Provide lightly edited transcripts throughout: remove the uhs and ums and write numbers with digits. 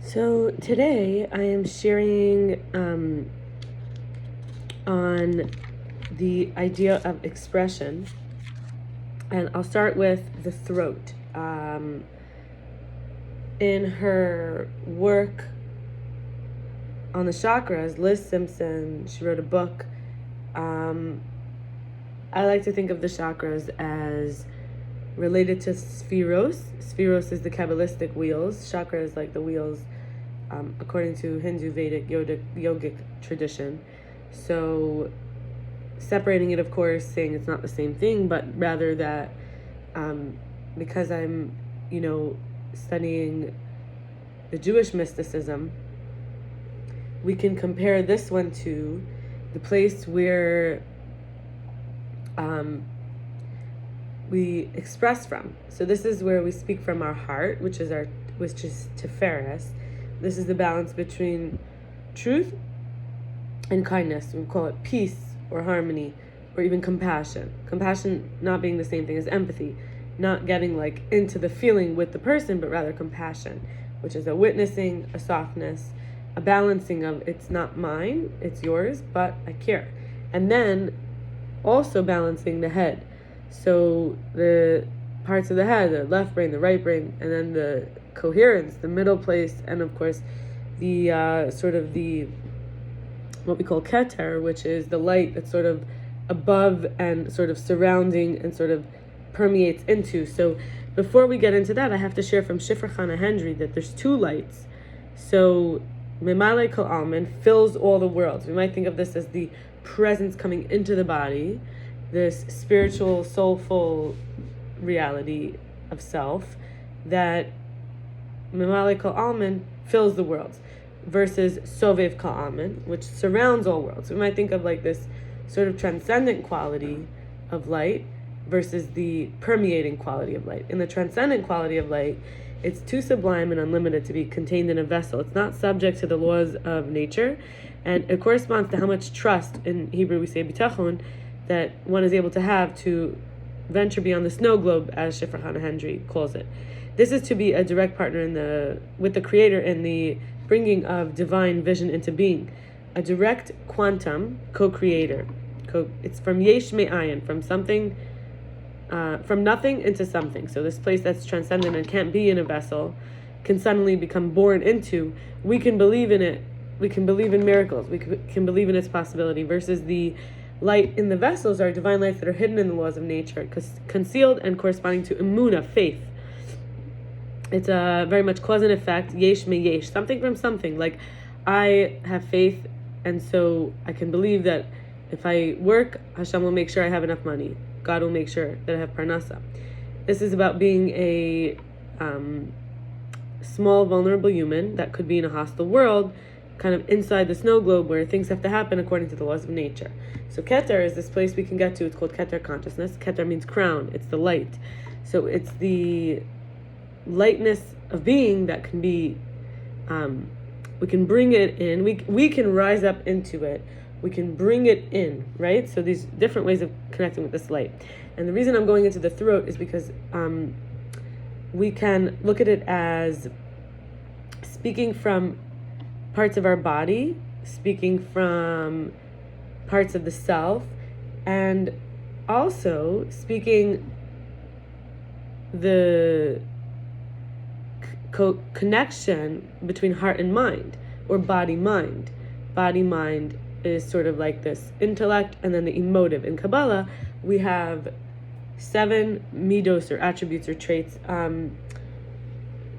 So today I am sharing on the idea of expression, and I'll start with the throat. In her work on the chakras, Liz Simpson, she wrote a book. I like to think of the chakras as related to spheros. Spheros is the Kabbalistic wheels. Chakra is like the wheels according to Hindu Vedic yogic tradition. So separating it, of course, saying it's not the same thing, but rather that because I'm, studying the Jewish mysticism, we can compare this one to the place where we express from. So this is where we speak from our heart, which is Tiferes. This is the balance between truth and kindness. We call it peace or harmony or even compassion. Compassion not being the same thing as empathy, not getting into the feeling with the person, but rather compassion, which is a witnessing, a softness, a balancing of it's not mine, it's yours, but I care. And then also balancing the head. So the parts of the head, the left brain, the right brain, and then the coherence, the middle place, and of course the what we call Keter, which is the light that's sort of above and sort of surrounding and sort of permeates into. So before we get into that, I have to share from Shifra Chana Hendrie that there's two lights. So Memale Kol Alman fills all the worlds. We might think of this as the presence coming into the body, this spiritual, soulful reality of self that Memale Kol Alman fills the worlds, versus Sovev Kol Alman, which surrounds all worlds. We might think of this sort of transcendent quality of light versus the permeating quality of light. In the transcendent quality of light, it's too sublime and unlimited to be contained in a vessel. It's not subject to the laws of nature, and it corresponds to how much trust, in Hebrew we say bitachon, that one is able to have to venture beyond the snow globe, as Shifra Chana Hendrie calls it. This is to be a direct partner with the Creator in the bringing of divine vision into being, a direct quantum co-creator. It's from yesh me'ayin, from something, from nothing into something. So this place that's transcendent and can't be in a vessel can suddenly become born into. We can believe in it. We can believe in miracles. We can believe in its possibility, versus the light in the vessels are divine lights that are hidden in the laws of nature, concealed and corresponding to emunah, faith. It's a very much cause and effect, yesh me yesh, something from something. Like, I have faith, and so I can believe that if I work, Hashem will make sure I have enough money. God will make sure that I have parnasa. This is about being a small, vulnerable human that could be in a hostile world, kind of inside the snow globe where things have to happen according to the laws of nature. So Keter is this place we can get to. It's called Keter consciousness. Keter means crown. It's the light. So it's the lightness of being that can be, we can bring it in. We can rise up into it. We can bring it in, right? So these different ways of connecting with this light. And the reason I'm going into the throat is because we can look at it as speaking from parts of our body, speaking from parts of the self, and also speaking the connection between heart and mind, or body-mind. Body-mind is sort of like this intellect, and then the emotive. In Kabbalah, we have 7 midos, or attributes or traits,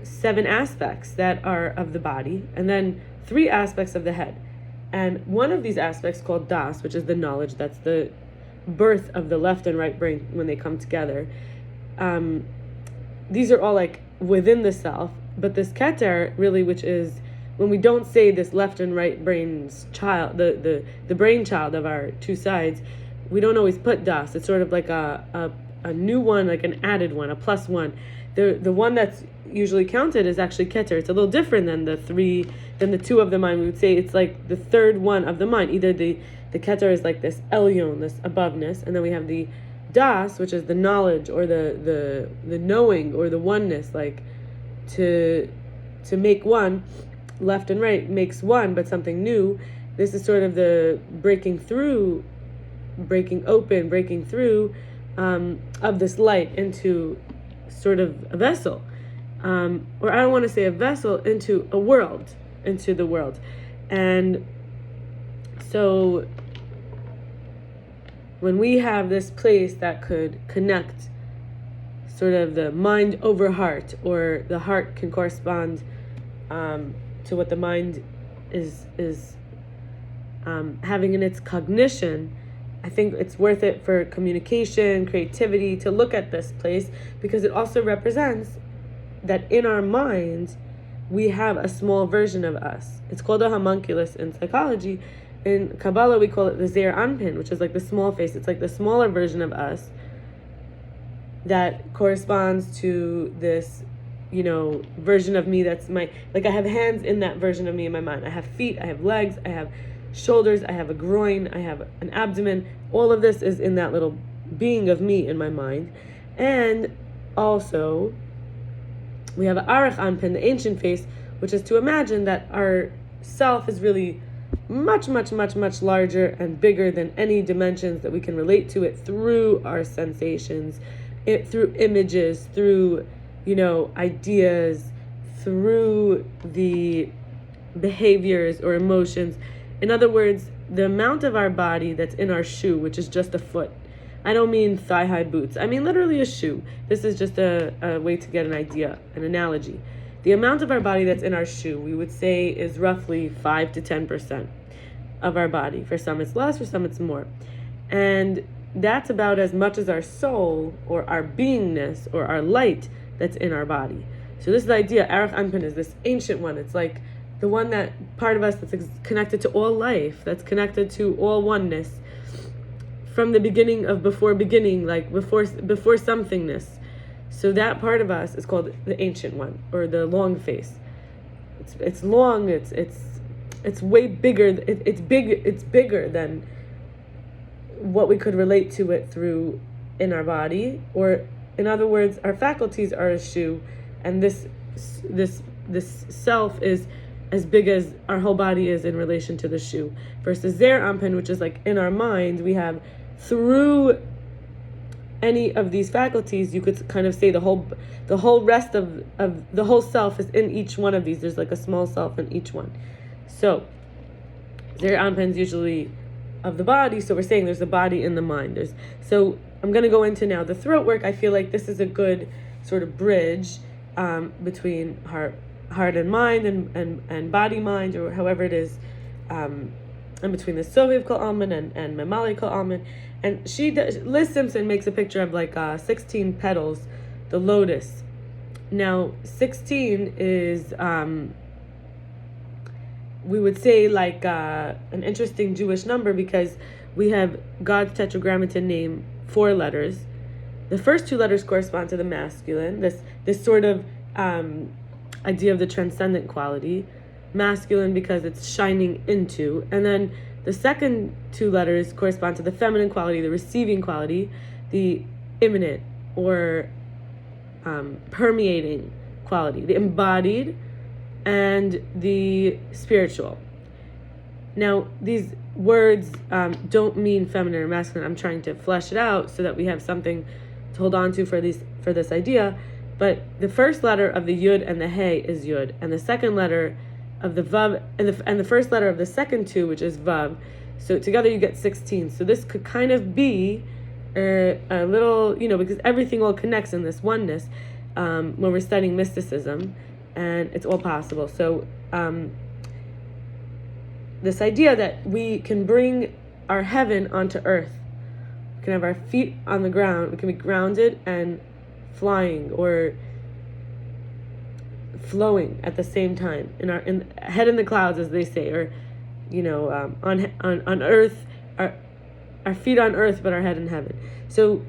7 aspects that are of the body, and then 3 aspects of the head. And one of these aspects, called das, which is the knowledge, that's the birth of the left and right brain when they come together. These are all within the self, but this keter, really, which is when we don't say this left and right brain's child, the brainchild of our two sides, we don't always put das. It's sort of like a new one, like an added one, a plus one. The one that's usually counted is actually keter. It's a little different than the 2 of the mind. We would say it's like the third one of the mind. Either the keter is like this elyon, this aboveness, and then we have the das, which is the knowledge, or the knowing, or the oneness, like to make one. left and right makes one, but something new. This is sort of the breaking through, breaking open, breaking through of this light into sort of a vessel. Or I don't want to say a vessel, into a world, into the world. And so when we have this place that could connect sort of the mind over heart, or the heart can correspond to what the mind is having in its cognition, I think it's worth it for communication, creativity, to look at this place, because it also represents that in our mind we have a small version of us. It's called a homunculus in psychology. In Kabbalah we call it the Zeir Anpin, which is like the small face. It's like the smaller version of us that corresponds to this, version of me that's I have hands in that version of me in my mind. I have feet, I have legs, I have shoulders, I have a groin, I have an abdomen. All of this is in that little being of me in my mind. And also we have an Arach Anpin, the ancient face, which is to imagine that our self is really much, much, much, much larger and bigger than any dimensions that we can relate to it through our sensations, through images, through, ideas, through the behaviors or emotions. In other words, the amount of our body that's in our shoe, which is just a foot. I don't mean thigh-high boots. I mean literally a shoe. This is just a way to get an idea, an analogy. The amount of our body that's in our shoe, we would say, is roughly 5 to 10% of our body. For some it's less, for some it's more. And that's about as much as our soul, or our beingness, or our light that's in our body. So this is the idea. Arach Anpin is this ancient one. It's like the one that part of us that's connected to all life, that's connected to all oneness, from the beginning of before beginning, like before somethingness. So that part of us is called the ancient one, or the long face. It's long. It's way bigger. It's bigger than what we could relate to it through in our body. Or in other words, our faculties are a shoe, and this self is as big as our whole body is in relation to the shoe. Versus Zeir Anpin, which is like in our mind, we have through any of these faculties, you could kind of say the whole rest of the whole self is in each one of these. There's like a small self in each one. So Zeir Anpin is usually of the body, so we're saying there's a body in the mind. So I'm going to go into now the throat work. I feel like this is a good sort of bridge between heart and mind, and body mind, or however it is, and between the Soviv Kol Alman and Memali Kol Alman. And Liz Simpson makes a picture of like 16 petals, the lotus. Now 16 is we would say like an interesting Jewish number, because we have God's tetragrammaton name, 4 letters. The first 2 letters correspond to the masculine, this sort of idea of the transcendent quality, masculine because it's shining into, and then the second 2 letters correspond to the feminine quality, the receiving quality, the immanent or permeating quality, the embodied, and the spiritual. Now, these words don't mean feminine or masculine. I'm trying to flesh it out so that we have something to hold on to for this idea. But the first letter of the Yud and the Hey is Yud, and the second letter of the Vav, and the first letter of the second 2, which is Vav. So together you get 16. So this could kind of be a little, because everything all connects in this oneness when we're studying mysticism, and it's all possible. So this idea that we can bring our heaven onto earth, we can have our feet on the ground, we can be grounded and flying, or flowing at the same time, in head in the clouds, as they say, or on earth, our feet on earth but our head in heaven. So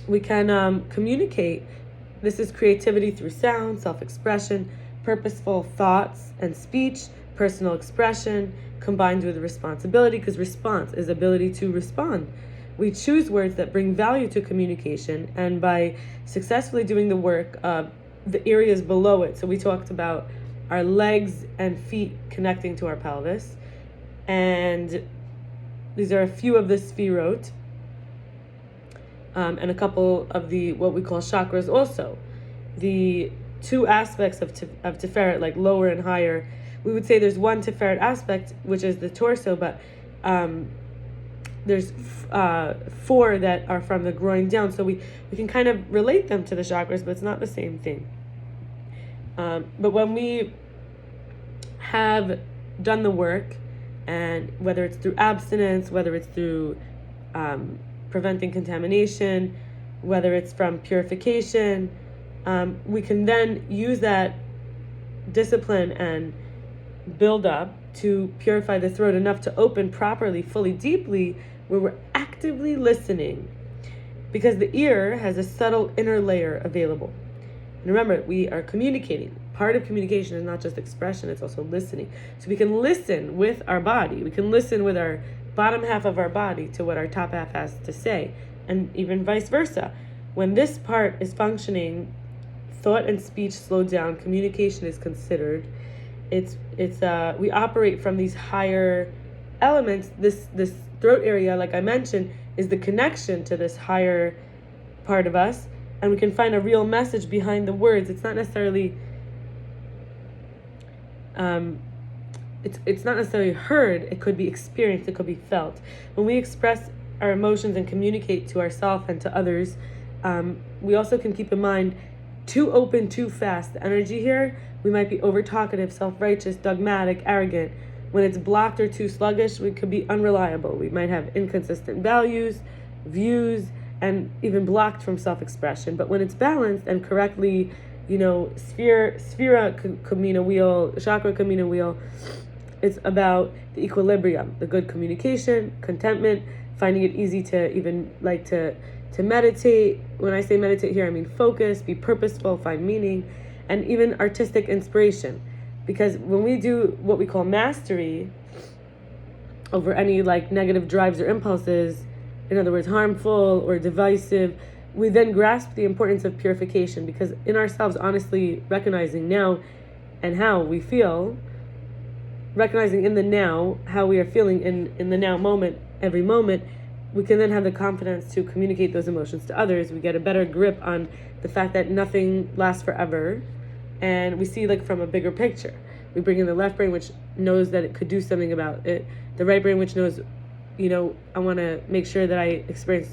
we can communicate. This is creativity through sound, self-expression, purposeful thoughts and speech, personal expression combined with responsibility, because response is ability to respond. We choose words that bring value to communication, and by successfully doing the work of the areas below it. So we talked about our legs and feet connecting to our pelvis. And these are a few of the sfirot, and a couple of the what we call chakras also. The two aspects of Tiferet, like lower and higher, we would say there's one Tiferet aspect, which is the torso, but there's four that are from the groin down. So we can kind of relate them to the chakras, but it's not the same thing. But when we have done the work, and whether it's through abstinence, whether it's through preventing contamination, whether it's from purification, we can then use that discipline and build up to purify the throat enough to open properly, fully, deeply, where we're actively listening. Because the ear has a subtle inner layer available. And remember, we are communicating. Part of communication is not just expression, it's also listening. So we can listen with our body. We can listen with our bottom half of our body to what our top half has to say. And even vice versa. When this part is functioning, thought and speech slow down, communication is considered. We operate from these higher elements. This throat area, like I mentioned, is the connection to this higher part of us, and we can find a real message behind the words. It's not necessarily it's not necessarily heard. It could be experienced. It could be felt. When we express our emotions and communicate to ourselves and to others, we also can keep in mind, too open, too fast. The energy here, we might be over talkative, self-righteous, dogmatic, arrogant. When it's blocked or too sluggish, we could be unreliable. We might have inconsistent values, views, and even blocked from self-expression. But when it's balanced and correctly, Shifra Chana wheel, chakra Chana wheel, it's about the equilibrium, the good communication, contentment, finding it easy to even to meditate. When I say meditate here, I mean focus, be purposeful, find meaning, and even artistic inspiration. Because when we do what we call mastery over any negative drives or impulses, in other words, harmful or divisive, we then grasp the importance of purification, because in ourselves, honestly recognizing now and how we feel, recognizing in the now how we are feeling in the now moment, every moment, we can then have the confidence to communicate those emotions to others. We get a better grip on the fact that nothing lasts forever, and we see from a bigger picture. We bring in the left brain, which knows that it could do something about it. The right brain, which knows, I want to make sure that I experience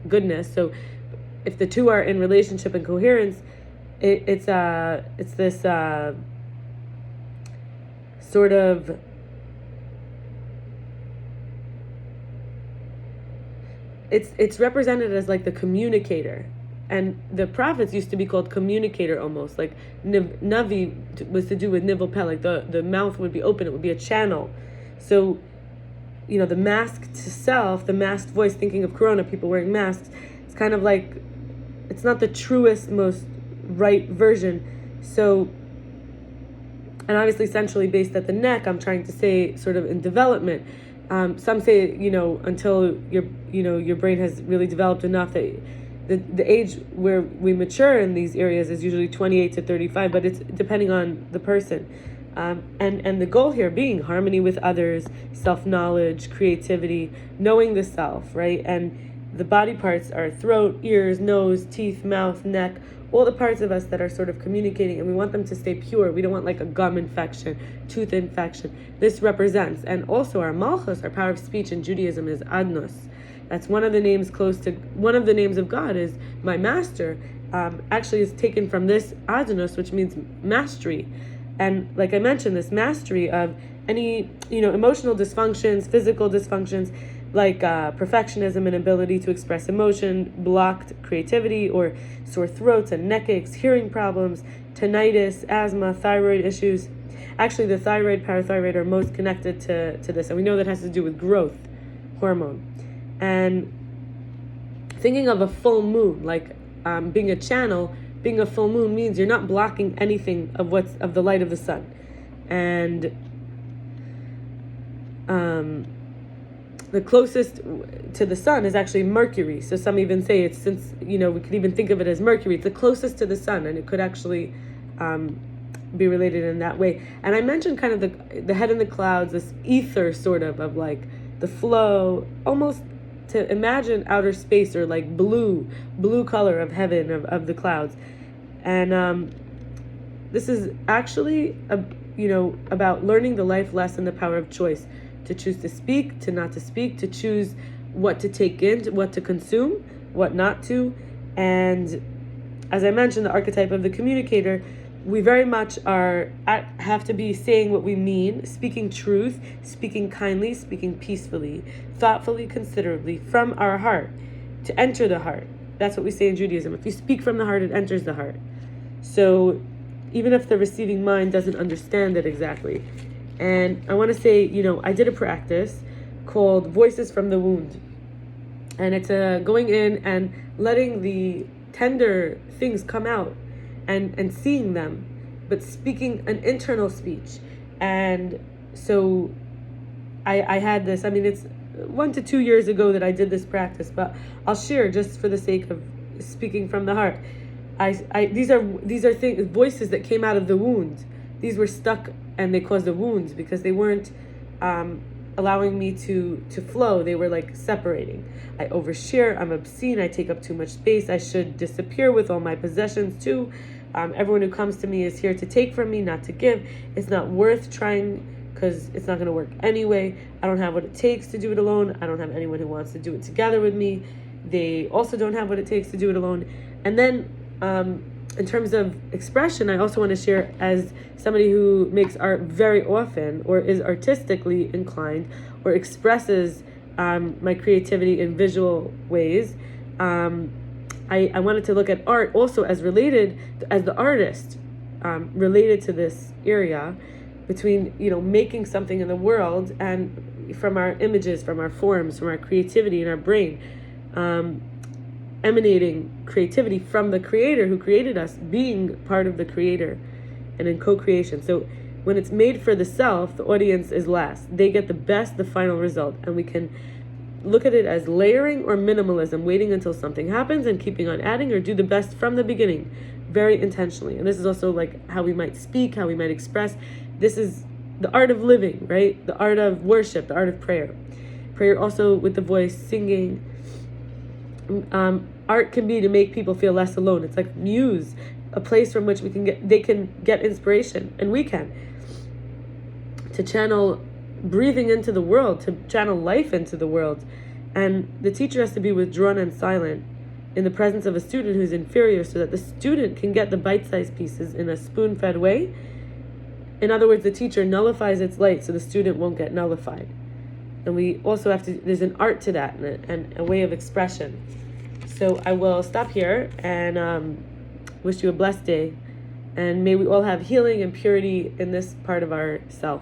goodness. So if the two are in relationship and coherence, it's this sort of it's represented as the communicator. And the prophets used to be called communicator almost. Navi was to do with nivel peh, the mouth would be open, it would be a channel. So, the mask to self, the masked voice, thinking of Corona, people wearing masks, it's kind of it's not the truest, most right version. So, and obviously centrally based at the neck, I'm trying to say sort of in development. Some say, until your brain has really developed enough that the age where we mature in these areas is usually 28 to 35, but it's depending on the person. And the goal here being harmony with others, self-knowledge, creativity, knowing the self, right? And the body parts are throat, ears, nose, teeth, mouth, neck, all the parts of us that are sort of communicating, and we want them to stay pure. We don't want a gum infection, tooth infection. This represents, and also our malchus, our power of speech in Judaism is adnos. That's one of the names of God is my master. Actually is taken from this adnos, which means mastery. And like I mentioned, this mastery of any, emotional dysfunctions, physical dysfunctions, like perfectionism, inability to express emotion, blocked creativity, or sore throats and neck aches, hearing problems, tinnitus, asthma, thyroid issues. Actually, the thyroid, parathyroid are most connected to this, and we know that has to do with growth hormone. And thinking of a full moon, being a channel, being a full moon means you're not blocking anything of the light of the sun. And the closest to the sun is actually Mercury. So some even say it's, since we could even think of it as Mercury, it's the closest to the sun, and it could actually be related in that way. And I mentioned kind of the head in the clouds, this ether sort of like the flow, almost to imagine outer space, or like blue color of heaven, of the clouds. And this is actually about learning the life lesson, the power of choice, to choose to speak, to not to speak, to choose what to take in, what to consume, what not to. And as I mentioned, the archetype of the communicator, we very much have to be saying what we mean, speaking truth, speaking kindly, speaking peacefully, thoughtfully, considerately, from our heart, to enter the heart. That's what we say in Judaism. If you speak from the heart, it enters the heart. So even if the receiving mind doesn't understand it exactly. And I want to say, I did a practice called Voices from the Wound. And it's going in and letting the tender things come out and seeing them, but speaking an internal speech. And so I had this, it's 1 to 2 years ago that I did this practice, but I'll share just for the sake of speaking from the heart. These are voices that came out of the wound. These were stuck and they caused the wounds because they weren't allowing me to flow. They were like separating. I overshare, I'm obscene, I take up too much space, I should disappear with all my possessions too. Everyone who comes to me is here to take from me, not to give. It's not worth trying because it's not going to work anyway. I don't have what it takes to do it alone. I don't have anyone who wants to do it together with me. They also don't have what it takes to do it alone. And then in terms of expression, I also want to share, as somebody who makes art very often, or is artistically inclined, or expresses my creativity in visual ways, I wanted to look at art also as related, as the artist, related to this area between, making something in the world, and from our images, from our forms, from our creativity in our brain, emanating creativity from the creator who created us, being part of the creator and in co-creation. So when it's made for the self, the audience is last. They get the best, the final result. And we can look at it as layering or minimalism, waiting until something happens and keeping on adding, or do the best from the beginning, very intentionally. And this is also like how we might speak, how we might express. This is the art of living, right? The art of worship, the art of prayer. Prayer also with the voice, singing. Art can be to make people feel less alone. It's like muse, a place from which they can get inspiration, and we can, to channel breathing into the world, to channel life into the world. And the teacher has to be withdrawn and silent in the presence of a student who's inferior, so that the student can get the bite-sized pieces in a spoon-fed way. In other words, the teacher nullifies its light so the student won't get nullified. And we also have to, there's an art to that, and a way of expression. So I will stop here and wish you a blessed day. And may we all have healing and purity in this part of our self.